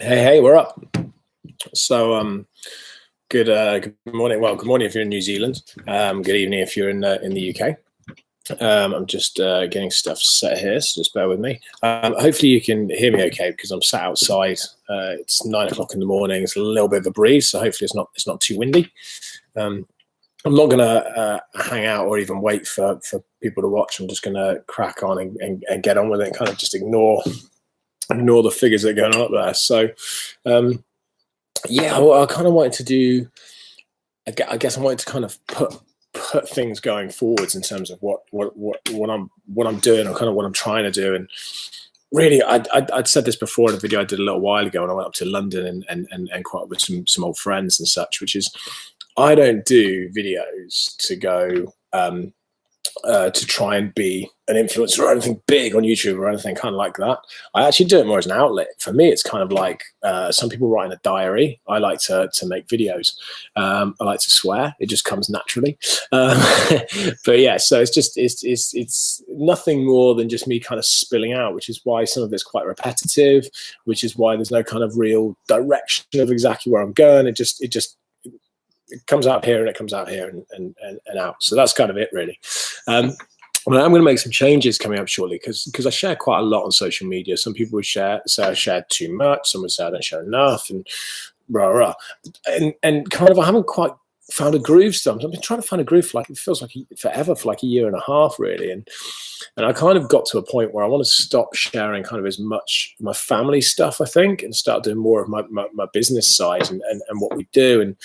Hey, we're up. So, good morning. Well, good morning if you're in New Zealand. Good evening if you're in the UK. I'm just getting stuff set here, so just bear with me. Hopefully you can hear me okay because I'm sat outside. It's 9 o'clock in the morning. It's a little bit of a breeze, so hopefully it's not too windy. I'm not going to hang out or even wait for people to watch. I'm just going to crack on and get on with it and kind of just ignore the figures that are going on up there. So, yeah, I kind of wanted to do. I guess I wanted to kind of put things going forwards in terms of what I'm doing or kind of what I'm trying to do. And really, I'd said this before in a video I did a little while ago when I went up to London and caught up with some old friends and such, which is I don't do videos to go to try and be an influencer or anything big on YouTube or anything kind of like that. I actually do it more as an outlet. For me, it's kind of like some people write in a diary. I like to make videos. I like to swear. It just comes naturally. But yeah, so it's nothing more than just me kind of spilling out, which is why some of it's quite repetitive, which is why there's no kind of real direction of exactly where I'm going. It comes out here and it comes out here and out. So that's kind of it, really. Well, I'm going to make some changes coming up shortly because I share quite a lot on social media. Some people would say I share too much. Some would say I don't share enough, and and kind of I haven't quite found a groove. Sometimes I've been trying to find a groove for it feels like forever, for like a year and a half, really. And I kind of got to a point where I want to stop sharing kind of as much my family stuff, I think, and start doing more of my business side and what we do. And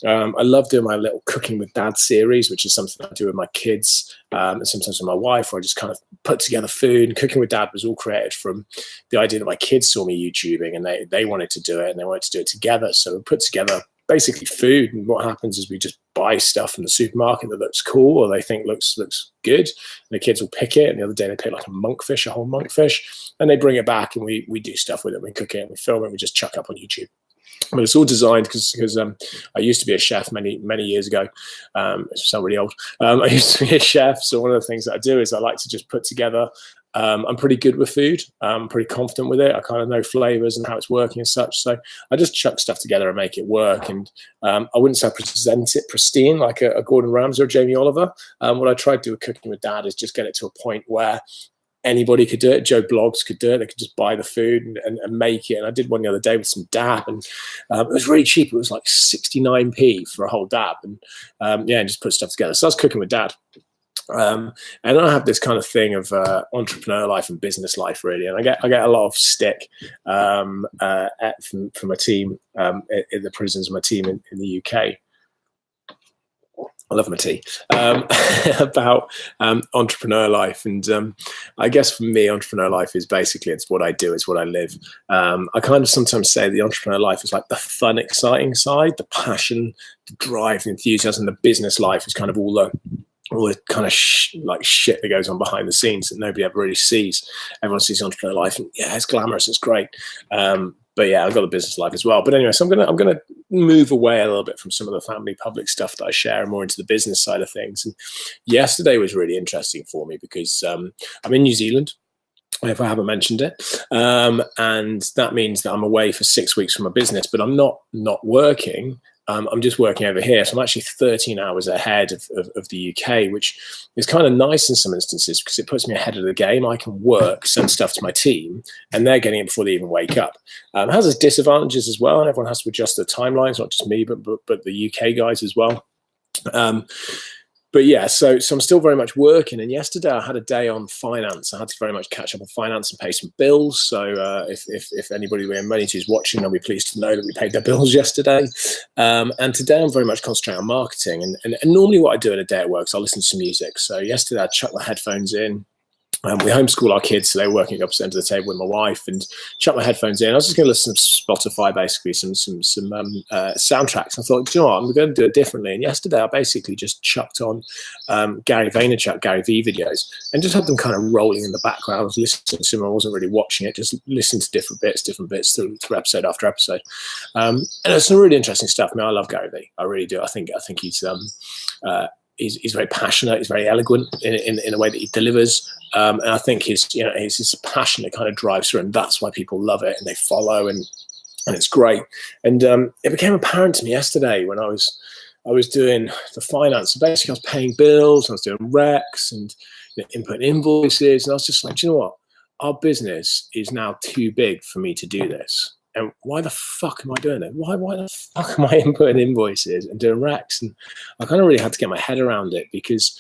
I love doing my little Cooking with Dad series, which is something I do with my kids and sometimes with my wife, where I just kind of put together food. And Cooking with Dad was all created from the idea that my kids saw me YouTubing and they wanted to do it and they wanted to do it together. So we put together basically food, and what happens is we just buy stuff in the supermarket that looks cool or they think looks good, and the kids will pick it. And the other day they picked like a whole monkfish, and they bring it back and we do stuff with it. We cook it and we film it and we just chuck it up on YouTube. But it's all designed because I used to be a chef many years ago. It's sound really old. I used to be a chef, so one of the things that I do is I like to just put together. I'm pretty good with food. I'm pretty confident with it. I kind of know flavors and how it's working and such. So I just chuck stuff together and make it work. And I wouldn't say I present it pristine like a Gordon Ramsay or Jamie Oliver. What I try to do with Cooking with Dad is just get it to a point where anybody could do it. Joe Blogs could do it. They could just buy the food and make it. And I did one the other day with some dab, and it was really cheap. It was like 69p for a whole dab, and and just put stuff together. So that's Cooking with Dad. And I have this kind of thing of entrepreneur life and business life, really, and I get a lot of stick from my team in the prisons, my team in the UK. I love my tea, about entrepreneur life. And I guess for me, entrepreneur life is basically, it's what I do, it's what I live. I kind of sometimes say the entrepreneur life is like the fun, exciting side, the passion, the drive, the enthusiasm. The business life is kind of all the kind of shit that goes on behind the scenes that nobody ever really sees. Everyone sees entrepreneur life and yeah, it's glamorous, it's great. But yeah, I've got the business life as well. But anyway, so I'm gonna move away a little bit from some of the family public stuff that I share and more into the business side of things. And yesterday was really interesting for me because I'm in New Zealand, if I haven't mentioned it. And that means that I'm away for 6 weeks from my business, but I'm not working. I'm just working over here. So I'm actually 13 hours ahead of the UK, which is kind of nice in some instances because it puts me ahead of the game. I can work, send stuff to my team, and they're getting it before they even wake up. It has its disadvantages as well, and everyone has to adjust their timelines, not just me, but the UK guys as well. But yeah, so I'm still very much working. And yesterday I had a day on finance. I had to very much catch up on finance and pay some bills. So if anybody we're money to is watching, they'll be pleased to know that we paid their bills yesterday. And today I'm very much concentrating on marketing. And normally what I do in a day at work is I listen to some music. So yesterday I chucked my headphones in. We homeschool our kids, so they're working opposite end of the table with my wife, and chuck my headphones in. I was just going to listen to Spotify, basically some soundtracks. I thought, you know what, I'm going to do it differently. And yesterday, I basically just chucked on Gary Vaynerchuk, Gary V videos, and just had them kind of rolling in the background. I was listening to them. I wasn't really watching it. Just listened to different bits through episode after episode. And it's some really interesting stuff. I mean, I love Gary V. I really do. I think he's very passionate. He's very eloquent in the way that he delivers. And I think his passion that kind of drives through, and that's why people love it and they follow. And and it's great. And it became apparent to me yesterday when I was doing the finance. So basically, I was paying bills, I was doing recs and inputting invoices, and I was just like, do you know what? Our business is now too big for me to do this. And why the fuck am I doing it? Why the fuck am I inputting invoices and doing recs? And I kind of really had to get my head around it, because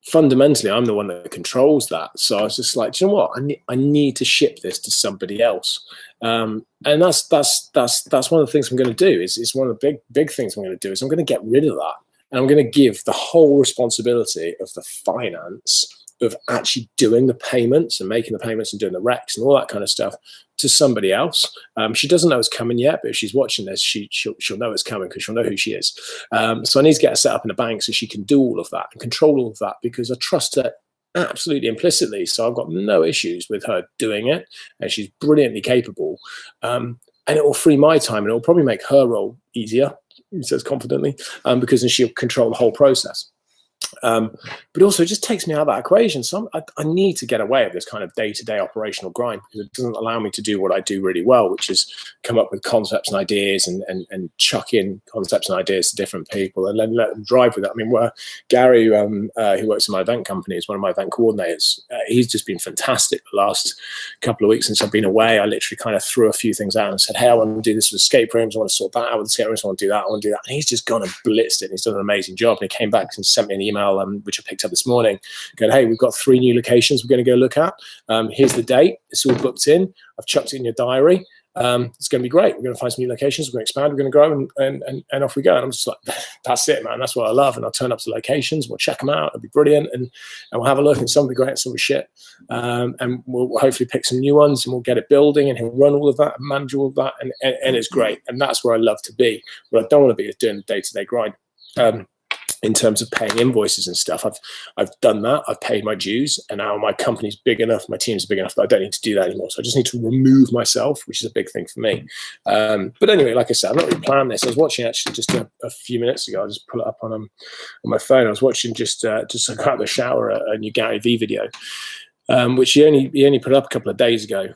fundamentally I'm the one that controls that. So I was just like, do you know what? I need to ship this to somebody else. And that's one of the things I'm going to do. Is one of the big things I'm going to do is I'm going to get rid of that. And I'm going to give the whole responsibility of the finance, of actually doing the payments and making the payments and doing the recs and all that kind of stuff, to somebody else. She doesn't know it's coming yet, but if she's watching this, she'll know it's coming, because she'll know who she is. So I need to get her set up in a bank so she can do all of that and control all of that, because I trust her absolutely implicitly. So I've got no issues with her doing it, and she's brilliantly capable. And it will free my time, and it will probably make her role easier, he says confidently, because then she'll control the whole process. But also it just takes me out of that equation. So I need to get away of this kind of day-to-day operational grind, because it doesn't allow me to do what I do really well, which is come up with concepts and ideas and chuck in concepts and ideas to different people and then let them drive with it. I mean, where Gary, who works in my event company, is one of my event coordinators. He's just been fantastic the last couple of weeks since I've been away. I literally kind of threw a few things out and said, hey, I want to do this with escape rooms. I want to sort that out with escape rooms. I want to do that. I want to do that. And he's just gone and blitzed it. And he's done an amazing job. And he came back and sent me an email, which I picked up this morning, going, hey, we've got 3 new locations we're going to go look at. Here's the date. It's all booked in. I've chucked it in your diary. It's going to be great. We're going to find some new locations. We're going to expand. We're going to grow, and off we go. And I'm just like, that's it, man. That's what I love. And I'll turn up to locations. We'll check them out. It'll be brilliant. And we'll have a look, and some will be great and some will be shit. And we'll hopefully pick some new ones, and we'll get it building, and he'll run all of that and manage all of that. And it's great. And that's where I love to be. What I don't want to be is doing the day-to-day grind. In terms of paying invoices and stuff, I've done that. I've paid my dues, and now my company's big enough, my team's big enough that I don't need to do that anymore. So I just need to remove myself, which is a big thing for me. But anyway, like I said, I've not really planned this. I was watching actually just a few minutes ago. I just pull it up on my phone. I was watching just got out of the shower a new Gary Vee video. Which he only put up a couple of days ago.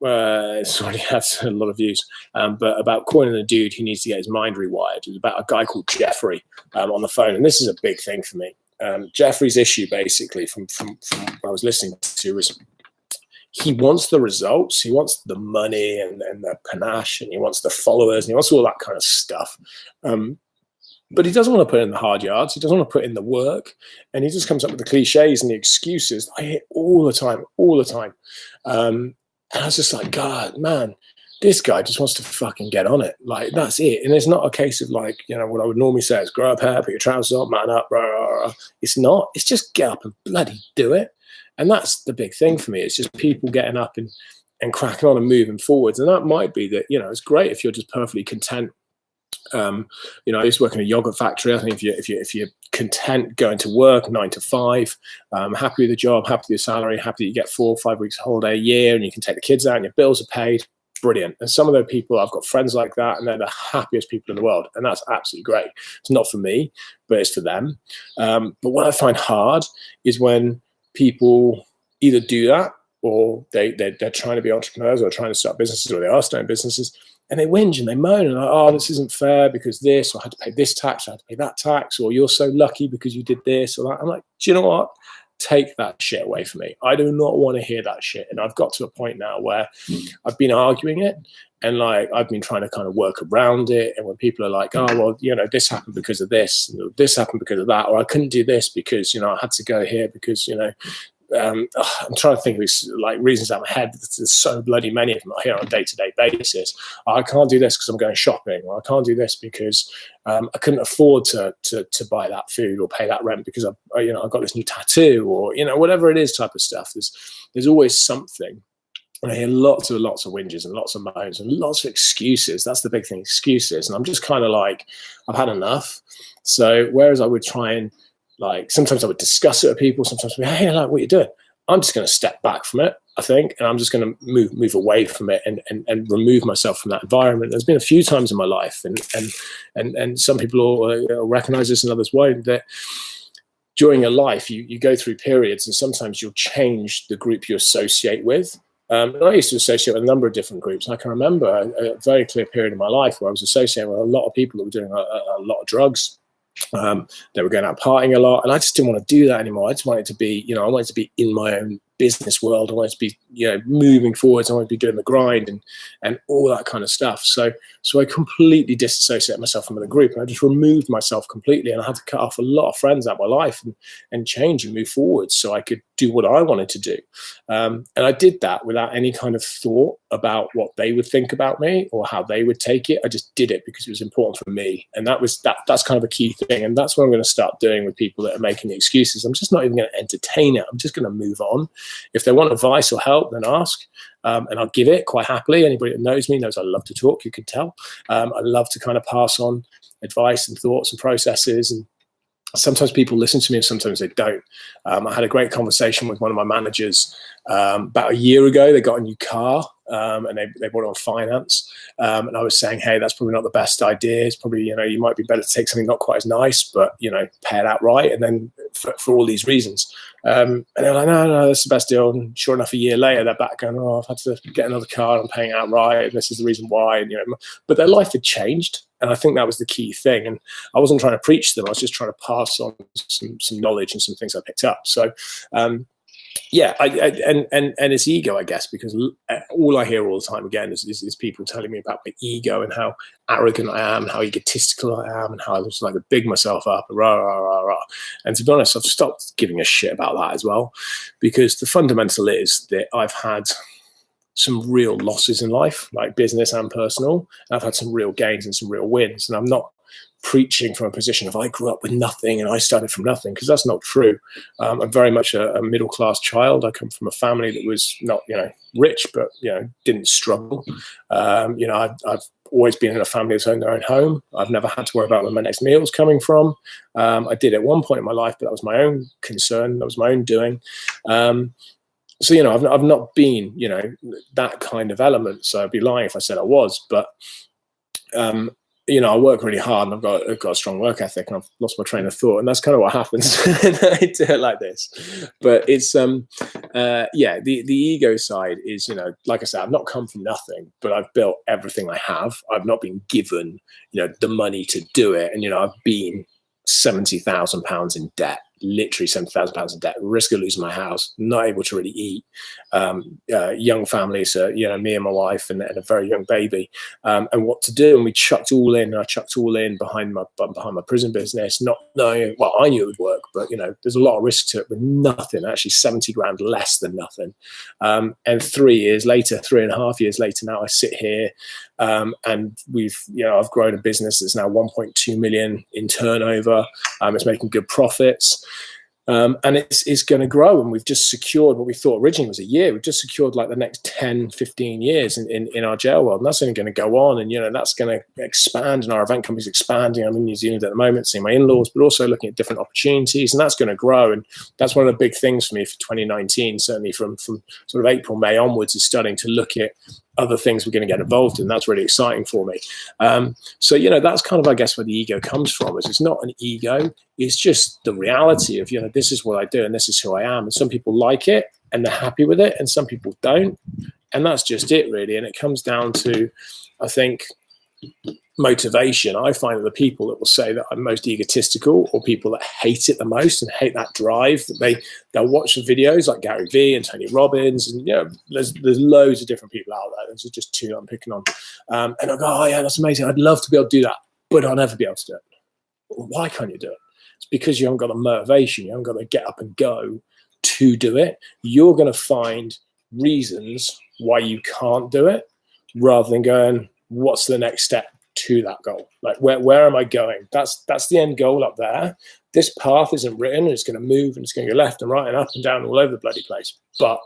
It's already had a lot of views, but about calling a dude who needs to get his mind rewired. It's about a guy called Jeffrey on the phone, and this is a big thing for me. Jeffrey's issue, basically, from what I was listening to, was he wants the results, he wants the money and the panache, and he wants the followers, and he wants all that kind of stuff. But he doesn't want to put in the hard yards. He doesn't want to put in the work. And he just comes up with the cliches and the excuses I hear all the time. And I was just like, God, man, this guy just wants to fucking get on it. Like, that's it. And it's not a case of like, what I would normally say is grow up here, put your trousers on, man up. Rah, rah, rah. It's not. It's just get up and bloody do it. And that's the big thing for me. It's just people getting up and cracking on and moving forwards. And that might be that, it's great if you're just perfectly content. I used to work in a yogurt factory. I think if you're content going to work 9 to 5, happy with the job, happy with your salary, happy that you get 4 or 5 weeks holiday a year, and you can take the kids out and your bills are paid, brilliant. And some of those people, I've got friends like that, and they're the happiest people in the world, and that's absolutely great. It's not for me, but it's for them. But what I find hard is when people either do that, or they're trying to be entrepreneurs, or trying to start businesses, or they are starting businesses, and they whinge and they moan and like, oh, this isn't fair because this, or I had to pay this tax, or I had to pay that tax, or you're so lucky because you did this or that. I'm like, do you know what? Take that shit away from me. I do not want to hear that shit. And I've got to a point now where I've been arguing it, and like I've been trying to kind of work around it. And when people are like, oh, well, this happened because of this, and this happened because of that, or I couldn't do this because, I had to go here because, I'm trying to think of these like reasons out of my head. There's so bloody many of them I hear on a day-to-day basis. I can't do this because I'm going shopping, or I can't do this because I couldn't afford to buy that food or pay that rent because I got this new tattoo, or whatever it is type of stuff. There's always something. And I hear lots of whinges and lots of moans and lots of excuses. That's the big thing, excuses. And I'm just kind of like, I've had enough. So whereas I would try and like, sometimes I would discuss it with people, sometimes I'd be, hey, like, what are you doing? I'm just going to step back from it, I think, and I'm just going to move away from it and remove myself from that environment. There's been a few times in my life, and some people will recognize this and others won't, that during your life, you go through periods, and sometimes you'll change the group you associate with. And I used to associate with a number of different groups. I can remember a very clear period in my life where I was associating with a lot of people that were doing a lot of drugs. They were going out partying a lot, and I just didn't want to do that anymore. I just wanted to be, I wanted to be in my own business world. I wanted to be, moving forwards. I wanted to be doing the grind and all that kind of stuff. So I completely disassociated myself from the group, and I just removed myself completely. And I had to cut off a lot of friends out of my life and change and move forward so I could do what I wanted to do. And I did that without any kind of thought about what they would think about me or how they would take it. I just did it because it was important for me. And that's kind of a key thing. And that's what I'm going to start doing with people that are making the excuses. I'm just not even going to entertain it. I'm just going to move on. If they want advice or help, then ask. And I'll give it quite happily. Anybody that knows me knows I love to talk, you can tell. I love to kind of pass on advice and thoughts and processes. And sometimes people listen to me and sometimes they don't. I had a great conversation with one of my managers about a year ago. They got a new car and they bought it on finance. And I was saying, hey, that's probably not the best idea. It's probably, you might be better to take something not quite as nice, but, pay it outright. And then for all these reasons. And they're like, no, that's the best deal. And sure enough, a year later, they're back going, I've had to get another car and I'm paying it outright. And this is the reason why. And, but their life had changed. And I think that was the key thing. And I wasn't trying to preach to them. I was just trying to pass on some knowledge and some things I picked up. So, and it's ego, I guess, because all I hear all the time again is people telling me about my ego and how arrogant I am, how egotistical I am, and how I just like to big myself up, rah, rah, rah, rah. And to be honest, I've stopped giving a shit about that as well, because the fundamental is that I've had some real losses in life, like business and personal. I've had some real gains and some real wins, and I'm not preaching from a position of I grew up with nothing and I started from nothing, because that's not true. I'm very much a middle-class child. I come from a family that was not, rich, but, didn't struggle. I've always been in a family that's owned their own home. I've never had to worry about where my next meal's coming from. I did at one point in my life, but that was my own concern. That was my own doing. So, I've not been, that kind of element. So I'd be lying if I said I was, but, I work really hard and I've got a strong work ethic, and I've lost my train of thought, and that's kind of what happens when I do it like this. But it's, the ego side is, like I said, I've not come from nothing, but I've built everything I have. I've not been given, the money to do it. And, I've been £70,000 in debt, literally £70,000 in debt, risk of losing my house, not able to really eat, young family, so me and my wife and a very young baby, and what to do. And we chucked all in. I chucked all in behind my prison business, not knowing, well, I knew it would work, but there's a lot of risk to it with nothing, actually 70 grand less than nothing. And 3.5 years later now, I sit here, and I've grown a business that's now 1.2 million in turnover. It's making good profits. And it's going to grow, and we've just secured what we thought originally was a year. We've just secured like the next 10, 15 years in our jail world, and that's only going to go on, and that's going to expand, and our event company's expanding. I'm in New Zealand at the moment, seeing my in-laws, but also looking at different opportunities, and that's going to grow. And that's one of the big things for me for 2019, certainly from sort of April, May onwards, is starting to look at other things we're going to get involved in. That's really exciting for me. So, that's kind of, I guess, where the ego comes from. Is it's not an ego. It's just the reality of, this is what I do and this is who I am. And some people like it and they're happy with it, and some people don't. And that's just it, really. And it comes down to, I think, motivation. I find that the people that will say that I'm most egotistical, or people that hate it the most and hate that drive, that they'll watch the videos like Gary Vee and Tony Robbins, and there's loads of different people out there. There's just two I'm picking on, and I go, oh yeah, that's amazing. I'd love to be able to do that, but I'll never be able to do it. Well, why can't you do it? It's because you haven't got the motivation. You haven't got to get up and go to do it. You're going to find reasons why you can't do it, rather than going, what's the next step to that goal? Like, where am I going? That's the end goal up there. This path isn't written, and it's going to move, and it's going to go left and right and up and down all over the bloody place. But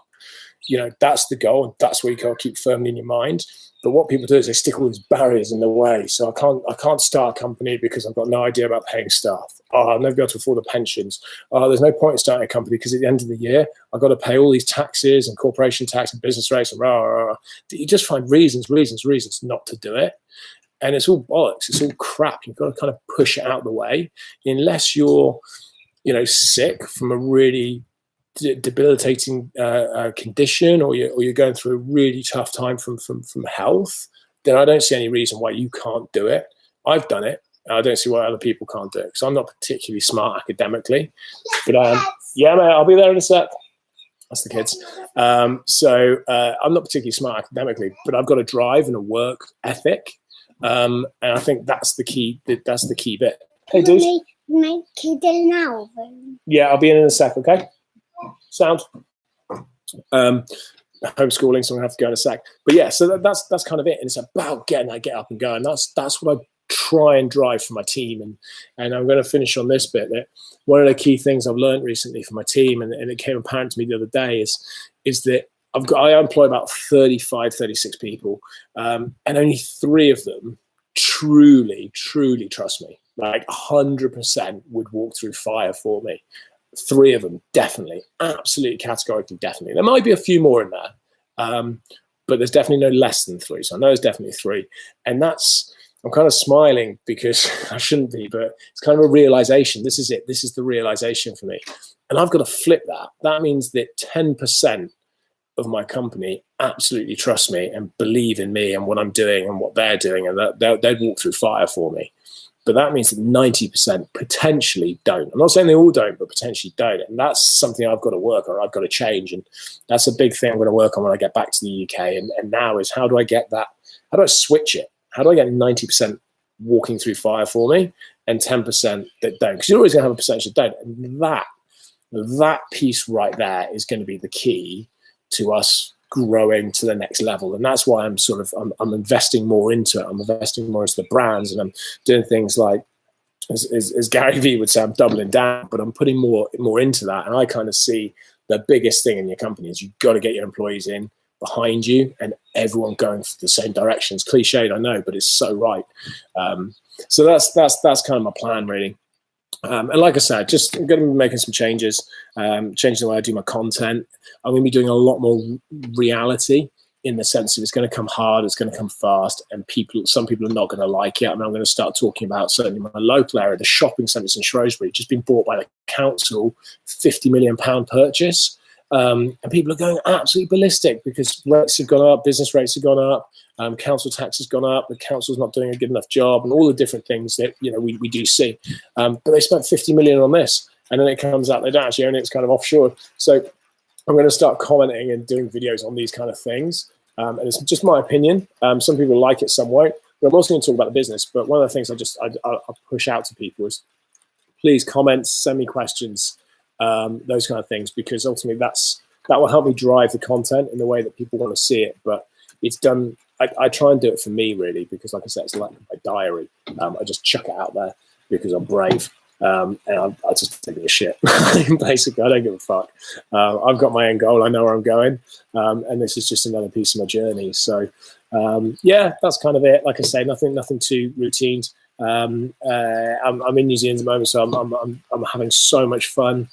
that's the goal, and that's what you got to keep firmly in your mind. But what people do is they stick all these barriers in the way. So I can't start a company because I've got no idea about paying staff. I'll never be able to afford the pensions. There's no point in starting a company because at the end of the year, I've got to pay all these taxes and corporation tax and business rates and rah, rah, rah. You just find reasons not to do it. And it's all bollocks. It's all crap. You've got to kind of push it out of the way, unless you're, sick from a really debilitating condition, or you're going through a really tough time from health, then I don't see any reason why you can't do it. I've done it. I don't see why other people can't do it, because I'm not particularly smart academically, but I am. Yeah, mate, I'll be there in a sec. That's the kids. So I'm not particularly smart academically, but I've got a drive and a work ethic, and I think that's the key. That's the key bit. Hey, dude. Make it now. Yeah, I'll be in a sec. Okay. Sound. Homeschooling, so I'm gonna have to go in a sec. But yeah, so that's kind of it, and it's about getting that get up and going. That's what I try and drive for my team, and I'm going to finish on this bit. That one of the key things I've learned recently for my team, and it came apparent to me the other day, is that I employ about 35, 36 people, and only 3 of them truly trust me. Like 100% would walk through fire for me. 3 of them, definitely, absolutely, categorically, definitely. There might be a few more in there, but there's definitely no less than 3. So I know there's definitely 3, and I'm kind of smiling because I shouldn't be, but it's kind of a realization. This is it. This is the realization for me, and I've got to flip that. That means that 10% of my company absolutely trust me and believe in me and what I'm doing and what they're doing, and that they'd walk through fire for me. But that means that 90% potentially don't. I'm not saying they all don't, but potentially don't. And that's something I've got to work on. I've got to change. And that's a big thing I'm going to work on when I get back to the UK. And now is, how do I get that? How do I switch it? How do I get 90% walking through fire for me and 10% that don't? Because you're always going to have a percentage that don't. And that piece right there is going to be the key to us growing to the next level. And that's why I'm investing more into it. I'm investing more into the brands, and I'm doing things like, as Gary Vee would say, I'm doubling down, but I'm putting more into that. And I kind of see the biggest thing in your company is you've got to get your employees in behind you and everyone going the same direction. It's cliched, I know, but it's so right. So that's kind of my plan, really. And like I said, I'm going to be making some changes, changing the way I do my content. I'm going to be doing a lot more reality, in the sense that it's going to come hard, it's going to come fast, and some people are not going to like it. I mean, I'm going to start talking about, certainly my local area, the shopping centres in Shrewsbury, just been bought by the council, £50 million purchase. And people are going absolutely ballistic because rates have gone up, business rates have gone up, council tax has gone up, the council's not doing a good enough job, and all the different things that we do see. But they spent 50 million on this, and then it comes out they don't actually own it, it's kind of offshore. So I'm going to start commenting and doing videos on these kind of things. And it's just my opinion. Some people like it, some won't. But I'm also going to talk about the business. But one of the things I push out to people is, please comment, send me questions, those kind of things, because ultimately that will help me drive the content in the way that people want to see it. But it's done. I try and do it for me, really, because, like I said, it's like my diary. I just chuck it out there because I'm brave. And I just take a shit. Basically, I don't give a fuck. I've got my own goal. I know where I'm going, and this is just another piece of my journey. So, yeah, that's kind of it. Like I say, nothing too routine. I'm in New Zealand at the moment, so I'm having so much fun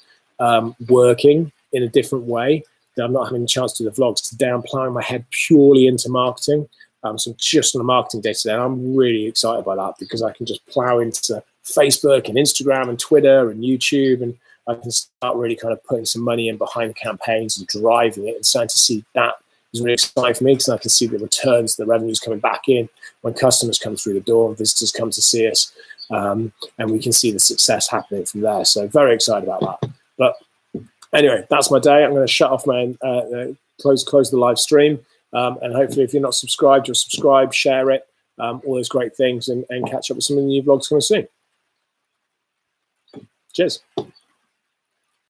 working in a different way that I'm not having a chance to do the vlogs. Today, I'm plowing my head purely into marketing. So I'm just on a marketing day today, and I'm really excited by that because I can just plow into Facebook and Instagram and Twitter and YouTube, and I can start really kind of putting some money in behind the campaigns and driving it, and starting to see that is really exciting for me because I can see the returns, the revenues coming back in when customers come through the door and visitors come to see us, and we can see the success happening from there. So very excited about that. But anyway, that's my day. I'm going to shut off my close the live stream, and hopefully if you're not subscribed, you'll subscribe, share it, all those great things, and catch up with some of the new vlogs coming soon. Cheers.